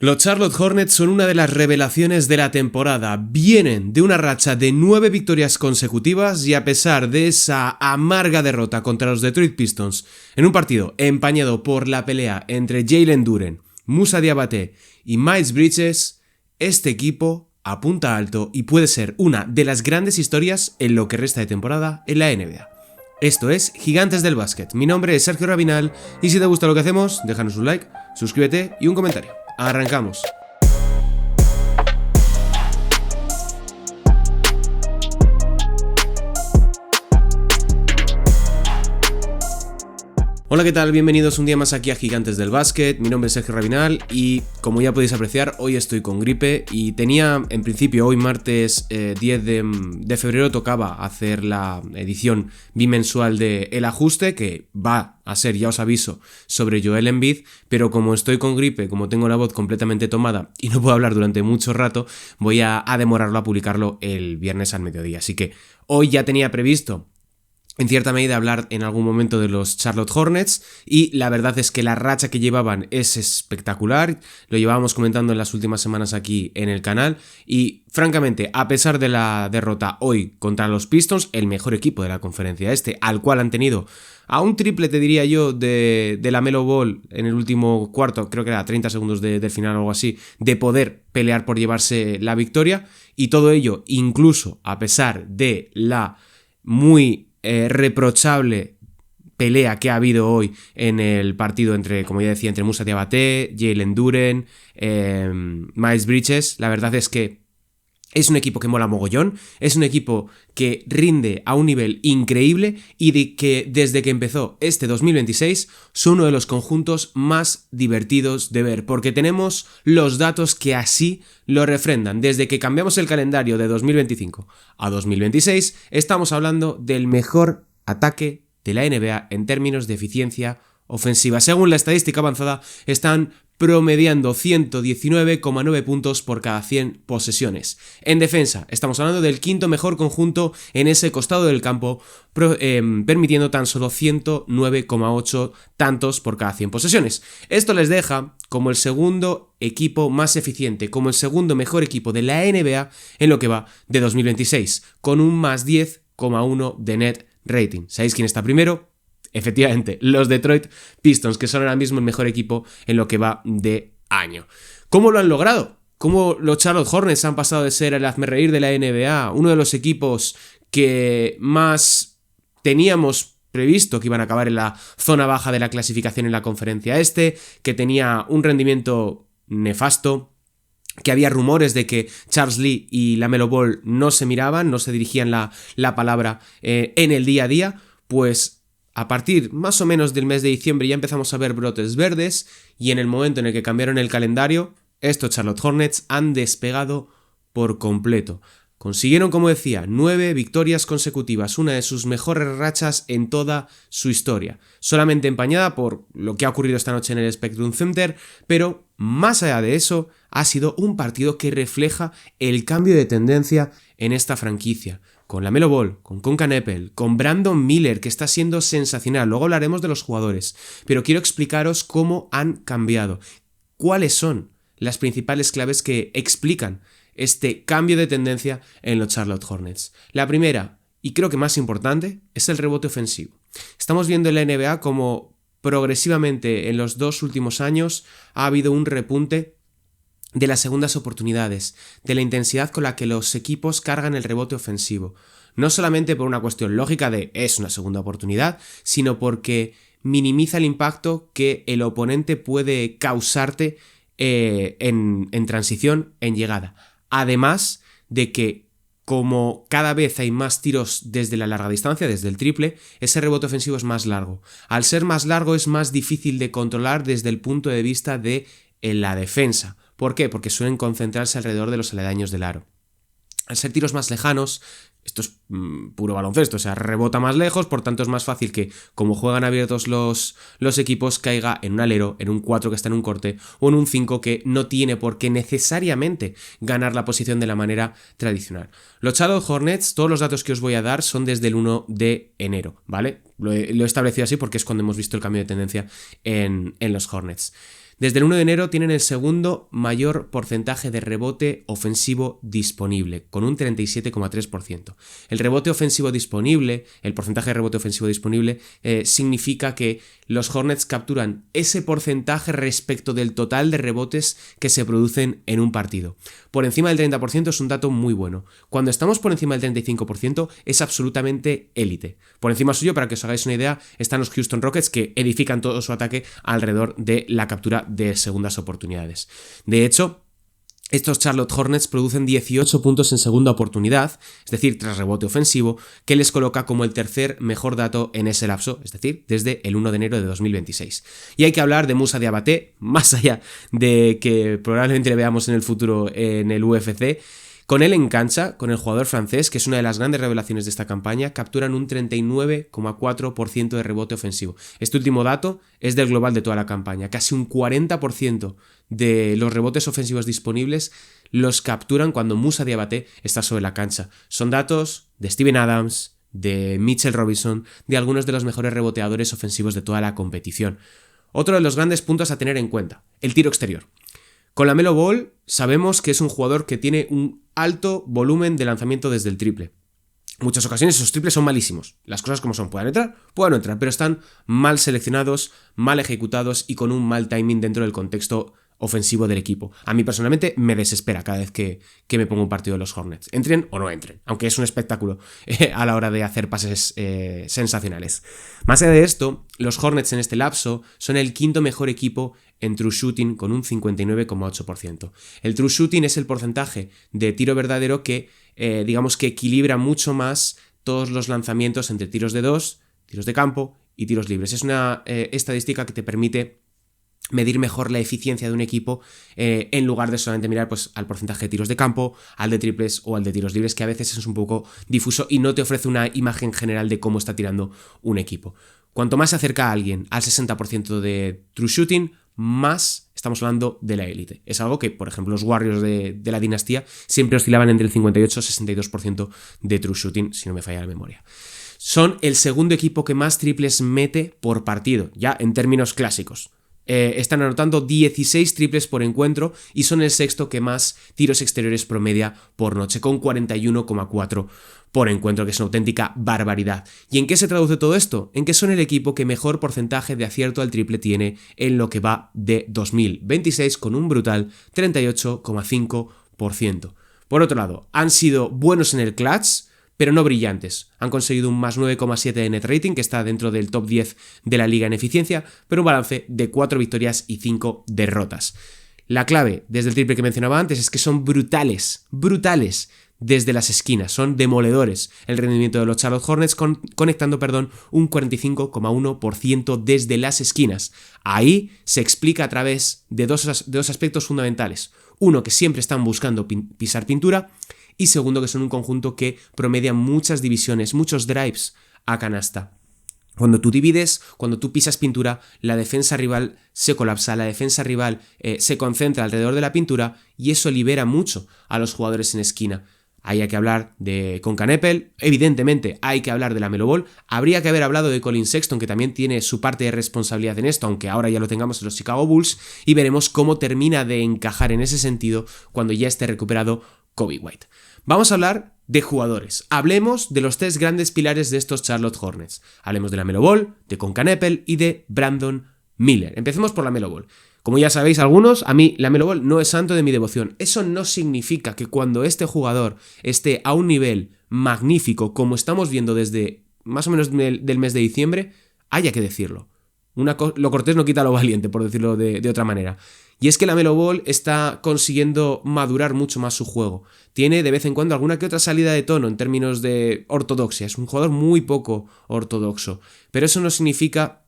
Los Charlotte Hornets son una de las revelaciones de la temporada. Vienen de una racha de 9 victorias consecutivas y a pesar de esa amarga derrota contra los Detroit Pistons en un partido empañado por la pelea entre Jalen Duren, Moussa Diabaté y Miles Bridges, este equipo apunta alto y puede ser una de las grandes historias en lo que resta de temporada en la NBA. Esto es Gigantes del Básquet. Mi nombre es Sergio Rabinal y si te gusta lo que hacemos, déjanos un like, suscríbete y un comentario. Arrancamos. Hola, ¿qué tal? Bienvenidos un día más aquí a Gigantes del Básquet. Mi nombre es Sergio Rabinal y como ya podéis apreciar, hoy estoy con gripe y tenía, en principio, hoy martes 10 de febrero tocaba hacer la edición bimensual de El Ajuste, que va a ser, ya os aviso, sobre Joel Embiid, pero como estoy con gripe, como tengo la voz completamente tomada y no puedo hablar durante mucho rato, voy a demorarlo a publicarlo el viernes al mediodía. Así que hoy ya tenía previsto en cierta medida hablar en algún momento de los Charlotte Hornets y la verdad es que la racha que llevaban es espectacular, lo llevábamos comentando en las últimas semanas aquí en el canal y francamente, a pesar de la derrota hoy contra los Pistons, el mejor equipo de la conferencia este, al cual han tenido a un triple, te diría yo, de la Melo Ball en el último cuarto, creo que era 30 segundos del final o algo así, de poder pelear por llevarse la victoria y todo ello incluso a pesar de la muy reprochable pelea que ha habido hoy en el partido entre, como ya decía, entre Moussa Diabaté, Jalen Duren, Miles Bridges. La verdad es que es un equipo que mola mogollón, es un equipo que rinde a un nivel increíble y de que desde que empezó este 2026 son uno de los conjuntos más divertidos de ver, porque tenemos los datos que así lo refrendan. Desde que cambiamos el calendario de 2025 a 2026 estamos hablando del mejor ataque de la NBA en términos de eficiencia ofensiva. Según la estadística avanzada, están promediando 119,9 puntos por cada 100 posesiones. En defensa, estamos hablando del quinto mejor conjunto en ese costado del campo, permitiendo tan solo 109,8 tantos por cada 100 posesiones. Esto les deja como el segundo equipo más eficiente, como el segundo mejor equipo de la NBA en lo que va de 2026, con un más 10,1 de net rating. ¿Sabéis quién está primero? Efectivamente, los Detroit Pistons, que son ahora mismo el mejor equipo en lo que va de año. ¿Cómo lo han logrado? ¿Cómo los Charlotte Hornets han pasado de ser el hazmerreír de la NBA, uno de los equipos que más teníamos previsto que iban a acabar en la zona baja de la clasificación en la conferencia este, que tenía un rendimiento nefasto, que había rumores de que Charles Lee y la Melo Ball no se miraban, no se dirigían la palabra en el día a día? Pues a partir más o menos del mes de diciembre ya empezamos a ver brotes verdes y en el momento en el que cambiaron el calendario, estos Charlotte Hornets han despegado por completo. Consiguieron, como decía, 9 victorias consecutivas, una de sus mejores rachas en toda su historia, solamente empañada por lo que ha ocurrido esta noche en el Spectrum Center, pero más allá de eso, ha sido un partido que refleja el cambio de tendencia en esta franquicia. Con la Melo Ball, con Conca Neppel, con Brandon Miller, que está siendo sensacional. Luego hablaremos de los jugadores, pero quiero explicaros cómo han cambiado, cuáles son las principales claves que explican este cambio de tendencia en los Charlotte Hornets. La primera, y creo que más importante, es el rebote ofensivo. Estamos viendo en la NBA como progresivamente en los 2 últimos años ha habido un repunte de las segundas oportunidades, de la intensidad con la que los equipos cargan el rebote ofensivo. No solamente por una cuestión lógica de es una segunda oportunidad, sino porque minimiza el impacto que el oponente puede causarte en transición, en llegada. Además de que como cada vez hay más tiros desde la larga distancia, desde el triple, ese rebote ofensivo es más largo. Al ser más largo es más difícil de controlar desde el punto de vista de la defensa. ¿Por qué? Porque suelen concentrarse alrededor de los aledaños del aro. Al ser tiros más lejanos, esto es puro baloncesto, o sea, rebota más lejos, por tanto es más fácil que, como juegan abiertos los equipos, caiga en un alero, en un 4 que está en un corte, o en un 5 que no tiene por qué necesariamente ganar la posición de la manera tradicional. Los Charlotte Hornets, todos los datos que os voy a dar son desde el 1 de enero, ¿vale? Lo he establecido así porque es cuando hemos visto el cambio de tendencia en los Hornets. Desde el 1 de enero tienen el segundo mayor porcentaje de rebote ofensivo disponible, con un 37,3%. El rebote ofensivo disponible, el porcentaje de rebote ofensivo disponible, significa que los Hornets capturan ese porcentaje respecto del total de rebotes que se producen en un partido. Por encima del 30% es un dato muy bueno. Cuando estamos por encima del 35% es absolutamente élite. Por encima suyo, para que os hagáis una idea, están los Houston Rockets, que edifican todo su ataque alrededor de la captura de segundas oportunidades. De hecho, estos Charlotte Hornets producen 18 puntos en segunda oportunidad, es decir, tras rebote ofensivo, que les coloca como el tercer mejor dato en ese lapso, es decir, desde el 1 de enero de 2026. Y hay que hablar de Moussa Diabaté, más allá de que probablemente le veamos en el futuro en el UFC. Con él en cancha, con el jugador francés, que es una de las grandes revelaciones de esta campaña, capturan un 39,4% de rebote ofensivo. Este último dato es del global de toda la campaña. Casi un 40% de los rebotes ofensivos disponibles los capturan cuando Moussa Diabaté está sobre la cancha. Son datos de Steven Adams, de Mitchell Robinson, de algunos de los mejores reboteadores ofensivos de toda la competición. Otro de los grandes puntos a tener en cuenta, el tiro exterior. Con LaMelo Ball sabemos que es un jugador que tiene un alto volumen de lanzamiento desde el triple. En muchas ocasiones esos triples son malísimos. Las cosas como son, pueden entrar, pero están mal seleccionados, mal ejecutados y con un mal timing dentro del contexto ofensivo del equipo. A mí personalmente me desespera cada vez que me pongo un partido de los Hornets. Entren o no entren, aunque es un espectáculo a la hora de hacer pases sensacionales. Más allá de esto, los Hornets en este lapso son el quinto mejor equipo en true shooting con un 59,8%. El true shooting es el porcentaje de tiro verdadero que digamos que equilibra mucho más todos los lanzamientos entre tiros de 2, tiros de campo y tiros libres. Es una estadística que te permite medir mejor la eficiencia de un equipo en lugar de solamente mirar pues, al porcentaje de tiros de campo, al de triples o al de tiros libres, que a veces es un poco difuso y no te ofrece una imagen general de cómo está tirando un equipo. Cuanto más se acerca a alguien al 60% de true shooting, más estamos hablando de la élite. Es algo que, por ejemplo, los Warriors de la dinastía siempre oscilaban entre el 58 y 62% de true shooting, si no me falla la memoria. Son el segundo equipo que más triples mete por partido, ya en términos clásicos. Están anotando 16 triples por encuentro y son el sexto que más tiros exteriores promedia por noche, con 41,4 por encuentro, que es una auténtica barbaridad. ¿Y en qué se traduce todo esto? En que son el equipo que mejor porcentaje de acierto al triple tiene en lo que va de 2026, con un brutal 38,5%. Por otro lado, han sido buenos en el clutch, pero no brillantes. Han conseguido un más 9,7 de net rating, que está dentro del top 10 de la liga en eficiencia, pero un balance de 4 victorias y 5 derrotas. La clave, desde el triple que mencionaba antes, es que son brutales desde las esquinas, son demoledores el rendimiento de los Charlotte Hornets, conectando un 45,1% desde las esquinas. Ahí se explica a través de dos aspectos fundamentales. Uno, que siempre están buscando pisar pintura, y segundo, que son un conjunto que promedia muchas divisiones, muchos drives a canasta. Cuando tú divides, cuando tú pisas pintura, la defensa rival se colapsa, la defensa rival se concentra alrededor de la pintura y eso libera mucho a los jugadores en esquina. Ahí hay que hablar de Concanepel, evidentemente hay que hablar de LaMelo Ball, habría que haber hablado de Colin Sexton, que también tiene su parte de responsabilidad en esto, aunque ahora ya lo tengamos en los Chicago Bulls, y veremos cómo termina de encajar en ese sentido cuando ya esté recuperado Coby White. Vamos a hablar de jugadores. Hablemos de los tres grandes pilares de estos Charlotte Hornets. Hablemos de LaMelo Ball, de Concanepel y de Brandon Miller. Empecemos por LaMelo Ball. Como ya sabéis algunos, a mí LaMelo Ball no es santo de mi devoción. Eso no significa que cuando este jugador esté a un nivel magnífico, como estamos viendo desde más o menos del mes de diciembre, haya que decirlo. Lo cortés no quita lo valiente, por decirlo de otra manera. Y es que LaMelo Ball está consiguiendo madurar mucho más su juego. Tiene de vez en cuando alguna que otra salida de tono en términos de ortodoxia. Es un jugador muy poco ortodoxo. Pero eso no significa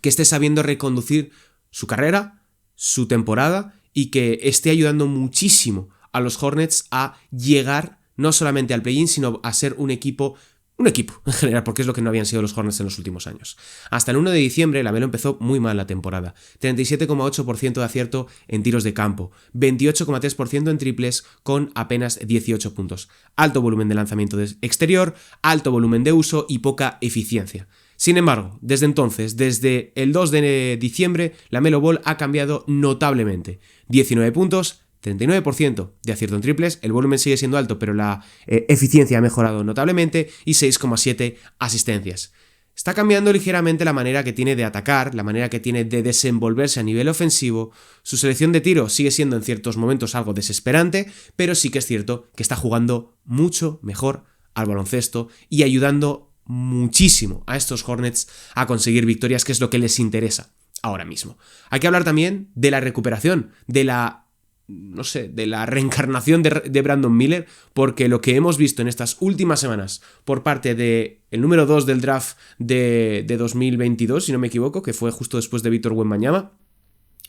que esté sabiendo reconducir su carrera, su temporada, y que esté ayudando muchísimo a los Hornets a llegar no solamente al play-in, sino a ser un equipo en general, porque es lo que no habían sido los Hornets en los últimos años. Hasta el 1 de diciembre, LaMelo empezó muy mal la temporada. 37,8% de acierto en tiros de campo, 28,3% en triples con apenas 18 puntos. Alto volumen de lanzamiento exterior, alto volumen de uso y poca eficiencia. Sin embargo, desde entonces, desde el 2 de diciembre, la Melo Ball ha cambiado notablemente. 19 puntos, 39% de acierto en triples, el volumen sigue siendo alto, pero la eficiencia ha mejorado notablemente, y 6,7 asistencias. Está cambiando ligeramente la manera que tiene de atacar, la manera que tiene de desenvolverse a nivel ofensivo. Su selección de tiro sigue siendo en ciertos momentos algo desesperante, pero sí que es cierto que está jugando mucho mejor al baloncesto y ayudando muchísimo a estos Hornets a conseguir victorias, que es lo que les interesa ahora mismo. Hay que hablar también de la recuperación, de la reencarnación de Brandon Miller, porque lo que hemos visto en estas últimas semanas por parte del número 2 del draft de 2022, si no me equivoco, que fue justo después de Víctor Wembanyama,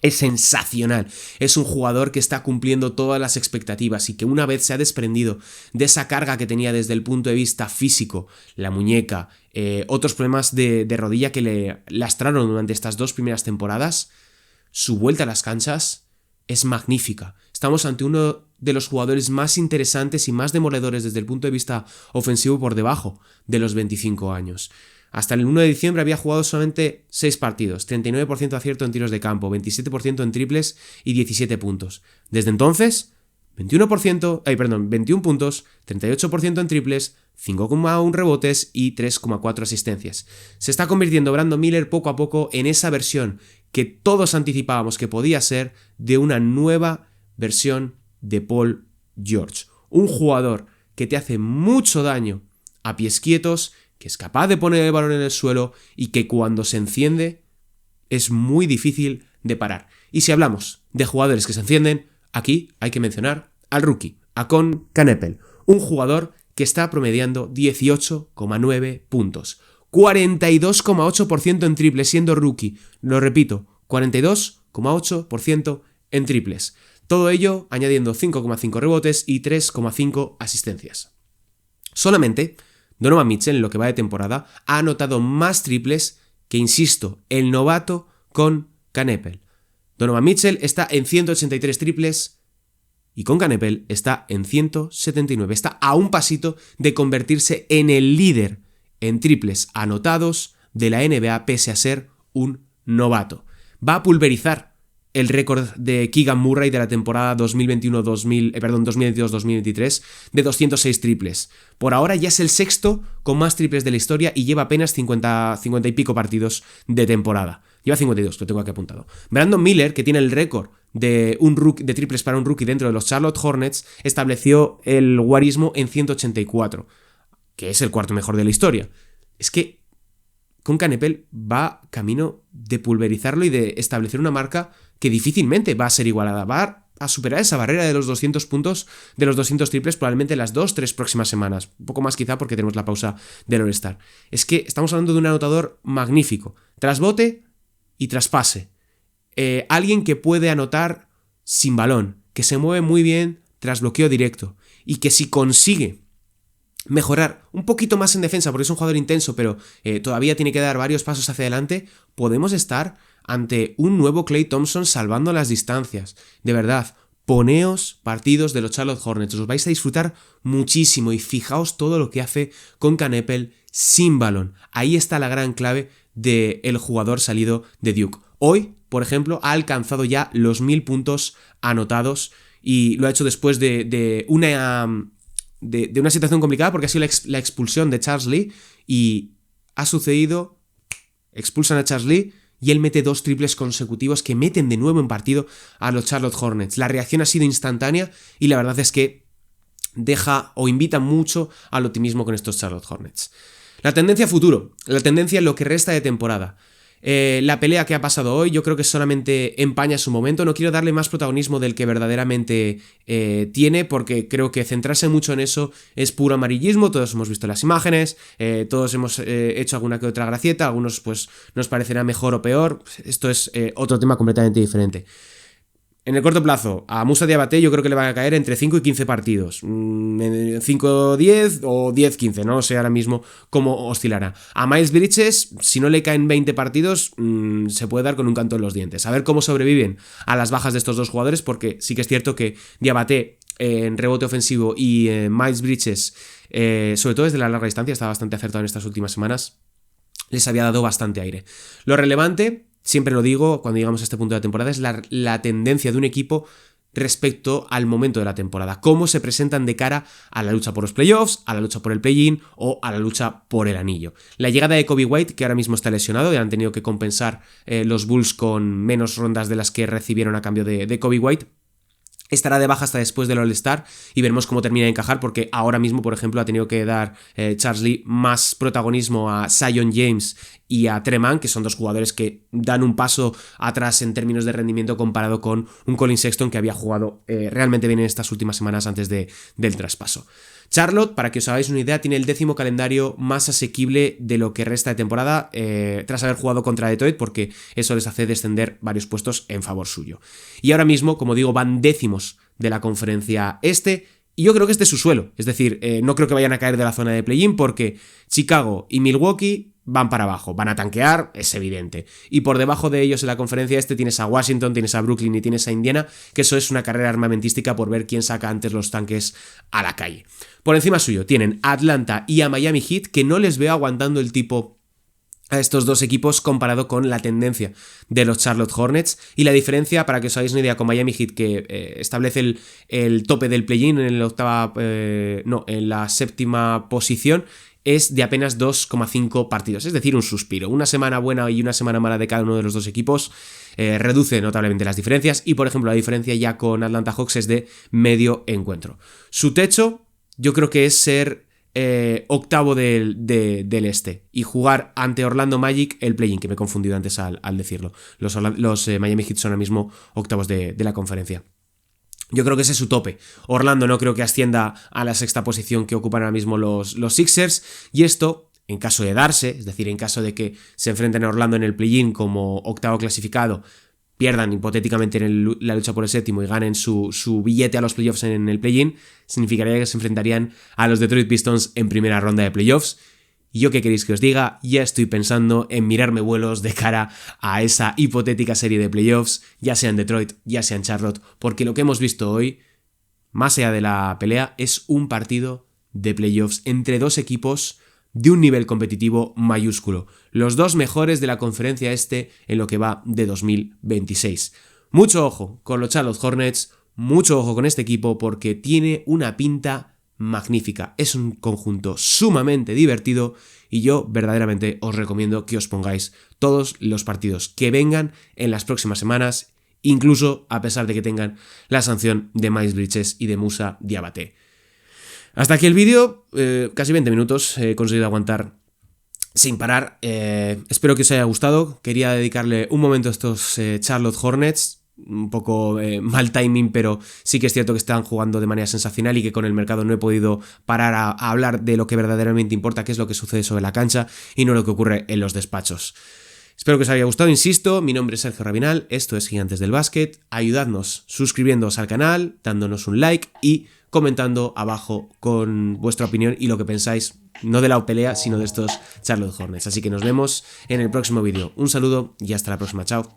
es sensacional. Es un jugador que está cumpliendo todas las expectativas y que una vez se ha desprendido de esa carga que tenía desde el punto de vista físico, la muñeca, otros problemas de rodilla que le lastraron durante estas 2 primeras temporadas, su vuelta a las canchas es magnífica. Estamos ante uno de los jugadores más interesantes y más demoledores desde el punto de vista ofensivo por debajo de los 25 años. Hasta el 1 de diciembre había jugado solamente 6 partidos, 39% de acierto en tiros de campo, 27% en triples y 17 puntos. Desde entonces, 21 puntos, 38% en triples, 5,1 rebotes y 3,4 asistencias. Se está convirtiendo Brandon Miller poco a poco en esa versión que todos anticipábamos que podía ser de una nueva versión de Paul George. Un jugador que te hace mucho daño a pies quietos, que es capaz de poner el balón en el suelo y que cuando se enciende es muy difícil de parar. Y si hablamos de jugadores que se encienden, aquí hay que mencionar al rookie, a Con Canepel, un jugador que está promediando 18,9 puntos, 42,8% en triples siendo rookie, lo repito, 42,8% en triples. Todo ello añadiendo 5,5 rebotes y 3,5 asistencias. Solamente Donovan Mitchell, en lo que va de temporada, ha anotado más triples que, insisto, el novato Con Canepel. Donovan Mitchell está en 183 triples y Con Canepel está en 179. Está a un pasito de convertirse en el líder en triples anotados de la NBA pese a ser un novato. Va a pulverizar el récord de Keegan Murray de la temporada 2022-2023 de 206 triples. Por ahora ya es el sexto con más triples de la historia y lleva apenas 50 y pico partidos de temporada. Lleva 52, lo tengo aquí apuntado. Brandon Miller, que tiene el récord de triples para un rookie dentro de los Charlotte Hornets, estableció el guarismo en 184, que es el cuarto mejor de la historia. Es que Con Canepel va camino de pulverizarlo y de establecer una marca que difícilmente va a ser igualada. Va a superar esa barrera de los 200 puntos, de los 200 triples, probablemente las 2-3 próximas semanas. Un poco más quizá porque tenemos la pausa del All-Star. Es que estamos hablando de un anotador magnífico. Trasbote y traspase. Alguien que puede anotar sin balón, que se mueve muy bien tras bloqueo directo y que si consigue mejorar un poquito más en defensa, porque es un jugador intenso, pero todavía tiene que dar varios pasos hacia adelante, podemos estar ante un nuevo Klay Thompson salvando las distancias. De verdad, poneos partidos de los Charlotte Hornets, os vais a disfrutar muchísimo y fijaos todo lo que hace Con Canepel sin balón. Ahí está la gran clave del jugador salido de Duke. Hoy, por ejemplo, ha alcanzado ya los 1000 puntos anotados y lo ha hecho después de una situación complicada porque ha sido la expulsión de Charles Lee y ha sucedido, expulsan a Charles Lee y él mete 2 triples consecutivos que meten de nuevo en partido a los Charlotte Hornets. La reacción ha sido instantánea y la verdad es que deja o invita mucho al optimismo con estos Charlotte Hornets. La tendencia a futuro, la tendencia en lo que resta de temporada. La pelea que ha pasado hoy yo creo que solamente empaña su momento. No quiero darle más protagonismo del que verdaderamente tiene, porque creo que centrarse mucho en eso es puro amarillismo. Todos hemos visto las imágenes, todos hemos hecho alguna que otra gracieta, algunos pues nos parecerá mejor o peor. Esto es otro tema completamente diferente. En el corto plazo, a Moussa Diabaté yo creo que le van a caer entre 5 y 15 partidos. 5-10 o 10-15, no sé ahora mismo cómo oscilará. A Miles Bridges, si no le caen 20 partidos, se puede dar con un canto en los dientes. A ver cómo sobreviven a las bajas de estos dos jugadores, porque sí que es cierto que Diabaté en rebote ofensivo y Miles Bridges, sobre todo desde la larga distancia, está bastante acertado en estas últimas semanas. les había dado bastante aire. Lo relevante, siempre lo digo cuando llegamos a este punto de la temporada, es la tendencia de un equipo respecto al momento de la temporada, cómo se presentan de cara a la lucha por los playoffs, a la lucha por el play-in o a la lucha por el anillo. La llegada de Coby White, que ahora mismo está lesionado y han tenido que compensar los Bulls con menos rondas de las que recibieron a cambio de Coby White, estará de baja hasta después del All-Star y veremos cómo termina de encajar, porque ahora mismo, por ejemplo, ha tenido que dar Charles Lee más protagonismo a Zion James y a Tre Mann, que son dos jugadores que dan un paso atrás en términos de rendimiento comparado con un Colin Sexton que había jugado realmente bien en estas últimas semanas antes del traspaso. Charlotte, para que os hagáis una idea, tiene el 10º calendario más asequible de lo que resta de temporada tras haber jugado contra Detroit, porque eso les hace descender varios puestos en favor suyo. Y ahora mismo, como digo, van décimos de la conferencia este, y yo creo que este es su suelo. Es decir, no creo que vayan a caer de la zona de play-in, porque Chicago y Milwaukee van para abajo, van a tanquear, es evidente. Y por debajo de ellos en la conferencia este tienes a Washington, tienes a Brooklyn y tienes a Indiana, que eso es una carrera armamentística por ver quién saca antes los tanques a la calle. Por encima suyo tienen a Atlanta y a Miami Heat, que no les veo aguantando el tipo a estos dos equipos comparado con la tendencia de los Charlotte Hornets, y la diferencia, para que os hagáis una idea, con Miami Heat, que establece el tope del play-in en la séptima posición, es de apenas 2,5 partidos, es decir, un suspiro. Una semana buena y una semana mala de cada uno de los dos equipos reduce notablemente las diferencias, y por ejemplo la diferencia ya con Atlanta Hawks es de medio encuentro. Su techo yo creo que es ser octavo del este y jugar ante Orlando Magic el play-in, que me he confundido antes al decirlo. Los Miami Heat son ahora mismo octavos de la conferencia. Yo creo que ese es su tope. Orlando no creo que ascienda a la sexta posición que ocupan ahora mismo los Sixers, y esto, en caso de darse, es decir, en caso de que se enfrenten a Orlando en el play-in como octavo clasificado, pierdan hipotéticamente en la lucha por el séptimo y ganen su billete a los playoffs en el play-in, significaría que se enfrentarían a los Detroit Pistons en primera ronda de playoffs. Y yo, ¿qué queréis que os diga? Ya estoy pensando en mirarme vuelos de cara a esa hipotética serie de playoffs, ya sea en Detroit, ya sea en Charlotte, porque lo que hemos visto hoy, más allá de la pelea, es un partido de playoffs entre dos equipos de un nivel competitivo mayúsculo, los dos mejores de la conferencia este en lo que va de 2026. Mucho ojo con los Charlotte Hornets, mucho ojo con este equipo, porque tiene una pinta magnífica. Es un conjunto sumamente divertido y yo verdaderamente os recomiendo que os pongáis todos los partidos que vengan en las próximas semanas, incluso a pesar de que tengan la sanción de Miles Bridges y de Musa Diabaté. Hasta aquí el vídeo, casi 20 minutos he conseguido aguantar sin parar. Espero que os haya gustado. Quería dedicarle un momento a estos Charlotte Hornets. Un poco mal timing, pero sí que es cierto que están jugando de manera sensacional y que con el mercado no he podido parar a hablar de lo que verdaderamente importa, que es lo que sucede sobre la cancha y no lo que ocurre en los despachos. Espero que os haya gustado, insisto, mi nombre es Sergio Rabinal, esto es Gigantes del Básquet. Ayudadnos suscribiéndoos al canal, dándonos un like y comentando abajo con vuestra opinión y lo que pensáis, no de la pelea, sino de estos Charlotte Hornets. Así que nos vemos en el próximo vídeo. Un saludo y hasta la próxima, chao.